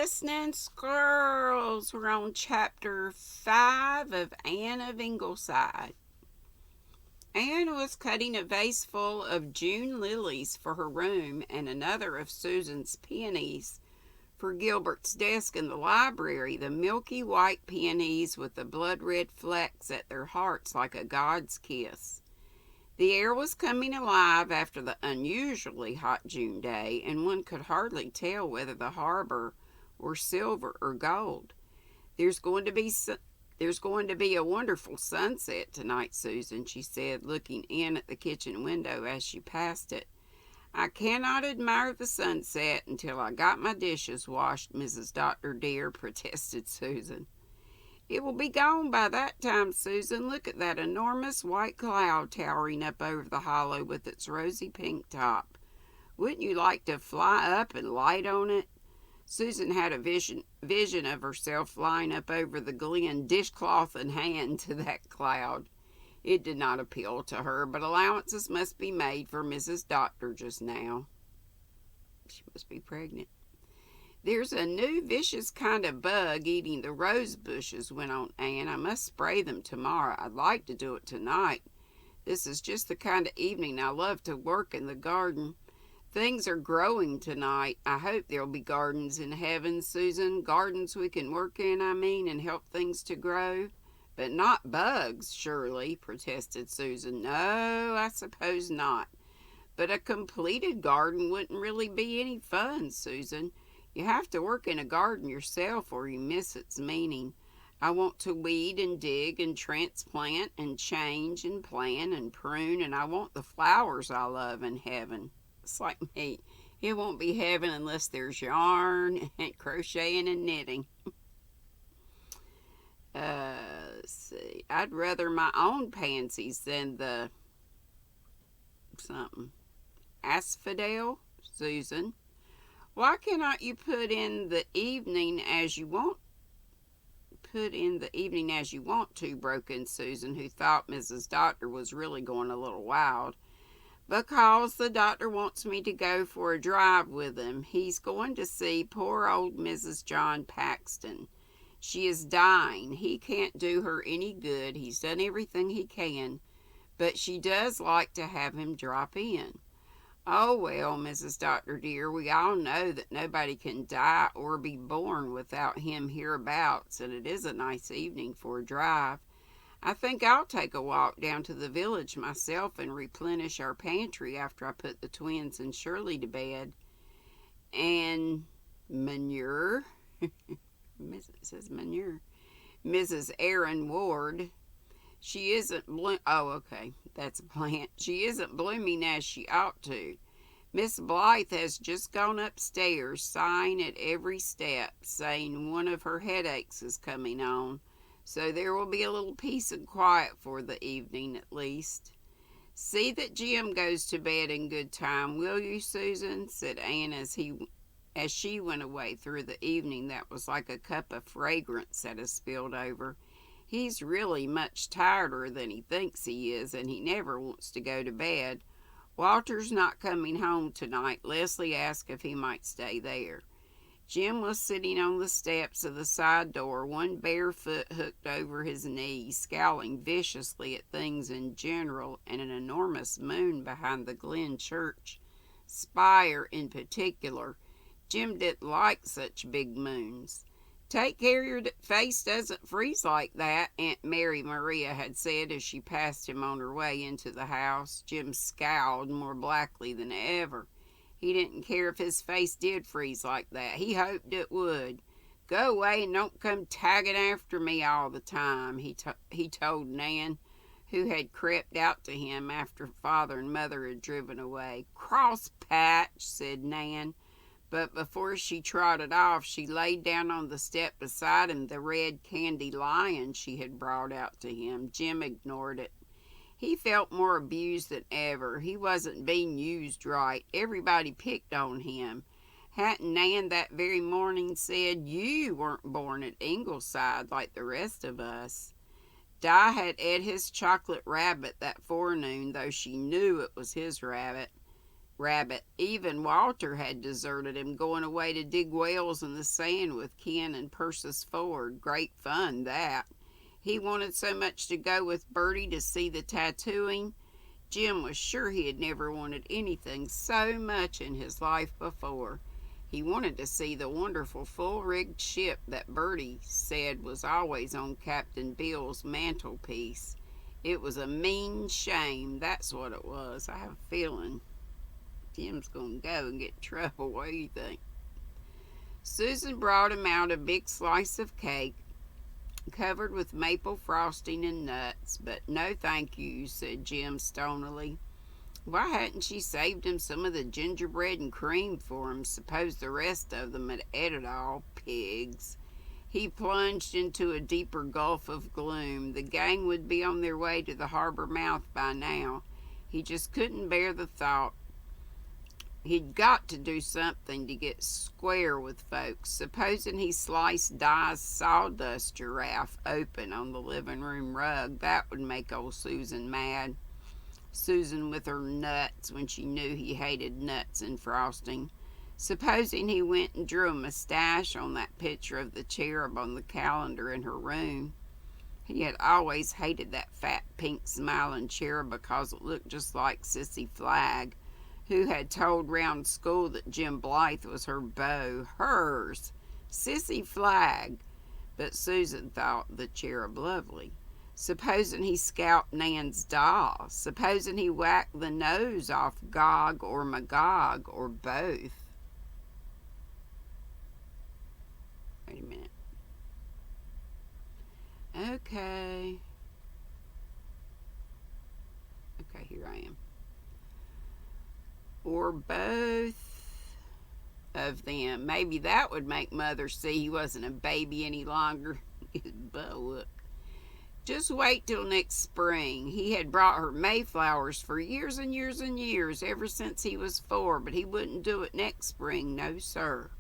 listening, squirrels. We're on chapter 5 of Anne of Ingleside. Anne was cutting a vase full of June lilies for her room and another of Susan's peonies for Gilbert's desk in the library, the milky white peonies with the blood red flecks at their hearts like a god's kiss. The air was coming alive after the unusually hot June day, and one could hardly tell whether the harbor were silver or gold. There's going to be a wonderful sunset tonight, Susan, she said, looking in at the kitchen window as she passed it. I cannot admire the sunset until I got my dishes washed, Mrs. Dr. dear, protested Susan. It will be gone by that time, Susan. Look at that enormous white cloud towering up over the hollow with its rosy pink top. Wouldn't you like to fly up and light on it? Susan had a vision of herself flying up over the glen, dishcloth in hand, to that cloud. It did not appeal to her, but allowances must be made for Mrs. Doctor just now. She must be pregnant. There's a new vicious kind of bug eating the rose bushes, went on Anne. I must spray them tomorrow. I'd like to do it tonight. This is just the kind of evening I love to work in the garden. Things are growing tonight. I hope there'll be gardens in heaven, Susan. Gardens we can work in, and help things to grow. But not bugs, surely, protested Susan. No, I suppose not. But a completed garden wouldn't really be any fun, Susan. You have to work in a garden yourself or you miss its meaning. I want to weed and dig and transplant and change and plant and prune, and I want the flowers I love in heaven. It's like me. It won't be heaven unless there's yarn and crocheting and knitting. Let's see. I'd rather my own pansies than the asphodel, Susan. Why cannot you put in the evening as you want to, broke in Susan, who thought Mrs. Doctor was really going a little wild. Because the doctor wants me to go for a drive with him. He's going to see poor old Mrs. John Paxton. She is dying. He can't do her any good. He's done everything he can. But she does like to have him drop in. Oh, well, Mrs. Doctor dear, we all know that nobody can die or be born without him hereabouts, and it is a nice evening for a drive. I think I'll take a walk down to the village myself and replenish our pantry after I put the twins and Shirley to bed. And manure? It says manure. Mrs. Aaron Ward. She isn't that's a plant. She isn't blooming as she ought to. Miss Blythe has just gone upstairs, sighing at every step, saying one of her headaches is coming on. So there will be a little peace and quiet for the evening at least. See that Jim goes to bed in good time, will you, Susan? Said Anne as she went away through the evening that was like a cup of fragrance that has spilled over. He's really much tireder than he thinks he is, and he never wants to go to bed. Walter's not coming home tonight. Leslie asked if he might stay there. Jim was sitting on the steps of the side door, one bare foot hooked over his knee, scowling viciously at things in general and an enormous moon behind the Glen Church spire in particular. Jim didn't like such big moons. Take care your face doesn't freeze like that, Aunt Mary Maria had said as she passed him on her way into the house. Jim scowled more blackly than ever. He didn't care if his face did freeze like that. He hoped it would. Go away and don't come tagging after me all the time, he told Nan, who had crept out to him after Father and Mother had driven away. Cross patch, said Nan. But before she trotted off, she laid down on the step beside him the red candy lion she had brought out to him. Jim ignored it. He felt more abused than ever. He wasn't being used right. Everybody picked on him. Hadn't Nan that very morning said, "You weren't born at Ingleside like the rest of us"? Di had ate his chocolate rabbit that forenoon, though she knew it was his rabbit. Rabbit. Even Walter had deserted him, going away to dig wells in the sand with Ken and Persis Ford. Great fun, that. He wanted so much to go with Bertie to see the tattooing. Jim was sure he had never wanted anything so much in his life before. He wanted to see the wonderful full-rigged ship that Bertie said was always on Captain Bill's mantelpiece. It was a mean shame, that's what it was. I have a feeling Jim's going to go and get in trouble. What do you think? Susan brought him out a big slice of cake covered with maple frosting and nuts. But no thank you, said Jim stonily. Why hadn't she saved him some of the gingerbread and cream for him? Suppose the rest of them had ate it all. Pigs. He plunged into a deeper gulf of gloom. The gang would be on their way to the harbor mouth by now. He just couldn't bear the thought. He'd got to do something to get square with folks. Supposing he sliced Di's sawdust giraffe open on the living room rug, that would make old Susan mad. Susan with her nuts when she knew he hated nuts and frosting. Supposing he went and drew a mustache on that picture of the cherub on the calendar in her room. He had always hated that fat, pink, smiling cherub because it looked just like Sissy Flagg, who had told round school that Jim Blythe was her beau. Hers! Sissy Flagg! But Susan thought the cherub lovely. Supposing he scalped Nan's doll. Supposing he whacked the nose off Gog or Magog, or both. Wait a minute. Okay, here I am. Or both of them. Maybe that would make Mother see he wasn't a baby any longer. His butt. Just wait till next spring. He had brought her Mayflowers for years and years and years, ever since he was 4, but he wouldn't do it next spring, no sir.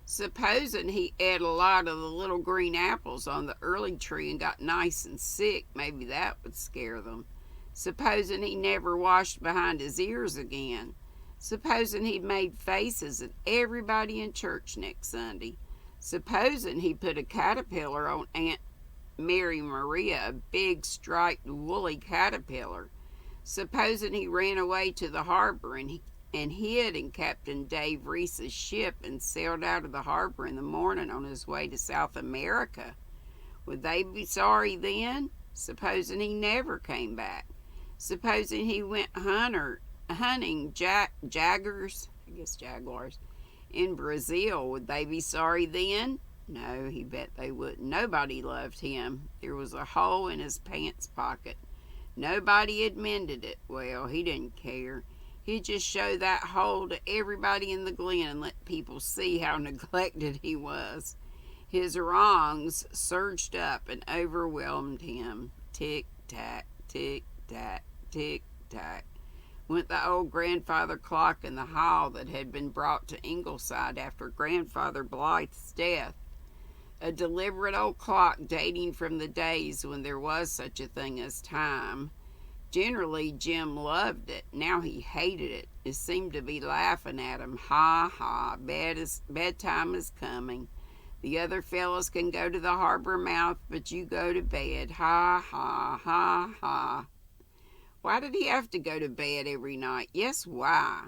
Supposing he ate a lot of the little green apples on the early tree and got nice and sick, maybe that would scare them. Supposing he never washed behind his ears again. Supposing he'd made faces at everybody in church next Sunday. Supposing he put a caterpillar on Aunt Mary Maria, a big striped woolly caterpillar. Supposing he ran away to the harbor and hid in Captain Dave Reese's ship and sailed out of the harbor in the morning on his way to South America. Would they be sorry then? Supposing he never came back. Supposing he went hunting jaguars in Brazil. Would they be sorry then? No, he bet they wouldn't. Nobody loved him. There was a hole in his pants pocket. Nobody had mended it. Well, he didn't care. He'd just show that hole to everybody in the glen and let people see how neglected he was. His wrongs surged up and overwhelmed him. Tick-tack, tick-tack, tick-tack, went the old grandfather clock in the hall that had been brought to Ingleside after Grandfather Blythe's death. A deliberate old clock dating from the days when there was such a thing as time. Generally, Jim loved it. Now he hated it. It seemed to be laughing at him. Ha, ha, bedtime is coming. The other fellows can go to the harbor mouth, but you go to bed. Ha, ha, ha, ha. Why did he have to go to bed every night? Yes, why?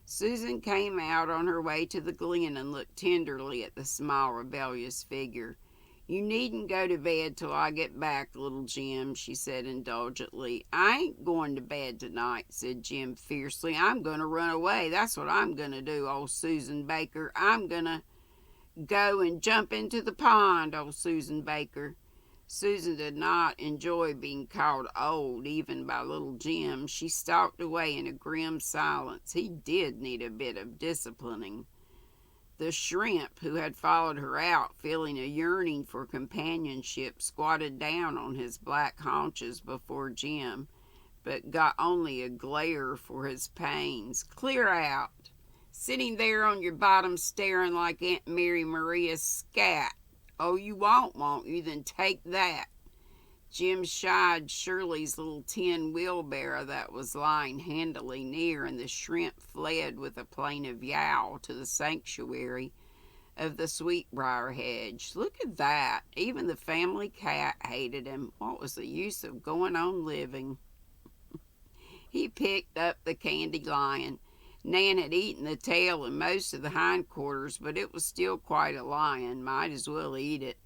Susan came out on her way to the glen and looked tenderly at the small, rebellious figure. You needn't go to bed till I get back, little Jim, she said indulgently. I ain't going to bed tonight, said Jim fiercely. I'm going to run away. That's what I'm going to do, old Susan Baker. I'm going to go and jump into the pond, old Susan Baker. Susan did not enjoy being called old, even by little Jim. She stalked away in a grim silence. He did need a bit of disciplining. The shrimp, who had followed her out, feeling a yearning for companionship, squatted down on his black haunches before Jim, but got only a glare for his pains. Clear out! Sitting there on your bottom staring like Aunt Mary Maria's scat. Oh, you won't you? Then take that. Jim shied Shirley's little tin wheelbarrow that was lying handily near, and the shrimp fled with a plaintive yowl to the sanctuary of the sweetbriar hedge. Look at that. Even the family cat hated him. What was the use of going on living? He picked up the candy lion. Nan had eaten the tail and most of the hindquarters, but it was still quite a lion. Might as well eat it.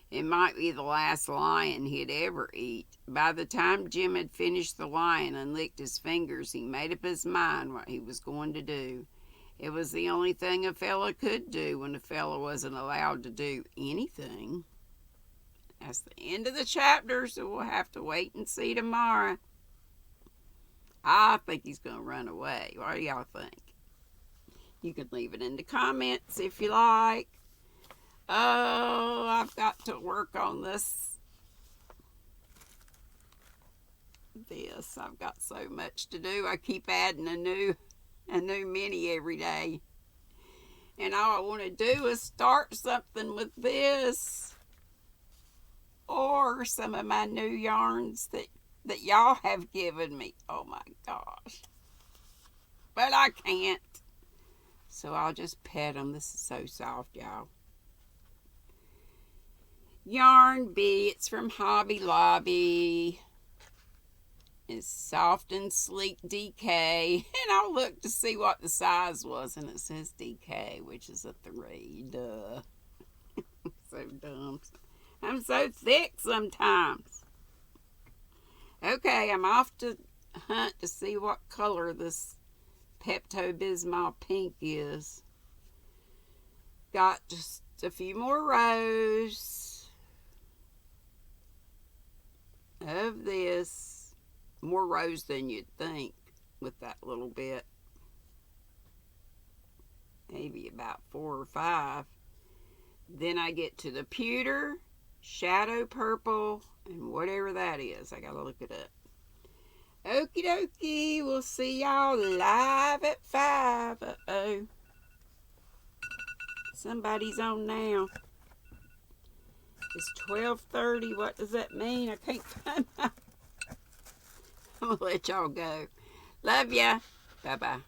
It might be the last lion he'd ever eat. By the time Jim had finished the lion and licked his fingers, he made up his mind what he was going to do. It was the only thing a fella could do when a fella wasn't allowed to do anything. That's the end of the chapter, so we'll have to wait and see tomorrow. I think he's going to run away. What do y'all think? You can leave it in the comments if you like. Oh, I've got to work on this. I've got so much to do. I keep adding a new mini every day. And all I want to do is start something with this. Or some of my new yarns that y'all have given me. Oh my gosh. But I can't. So I'll just pet them. This is so soft, y'all. Yarn B, it's from Hobby Lobby. It's soft and sleek DK. And I'll look to see what the size was. And it says DK, which is a 3. Duh. So dumb. I'm so thick sometimes. Okay, I'm off to hunt to see what color this Pepto-Bismol pink is. Got just a few more rows of this. More rows than you'd think with that little bit. Maybe about 4 or 5. Then I get to the pewter, shadow purple, and whatever that is. I gotta look it up. Okie dokie. We'll see y'all live at 5. Uh-oh. Somebody's on now. It's 12:30. What does that mean? I can't find my... I'm gonna let y'all go. Love ya. Bye-bye.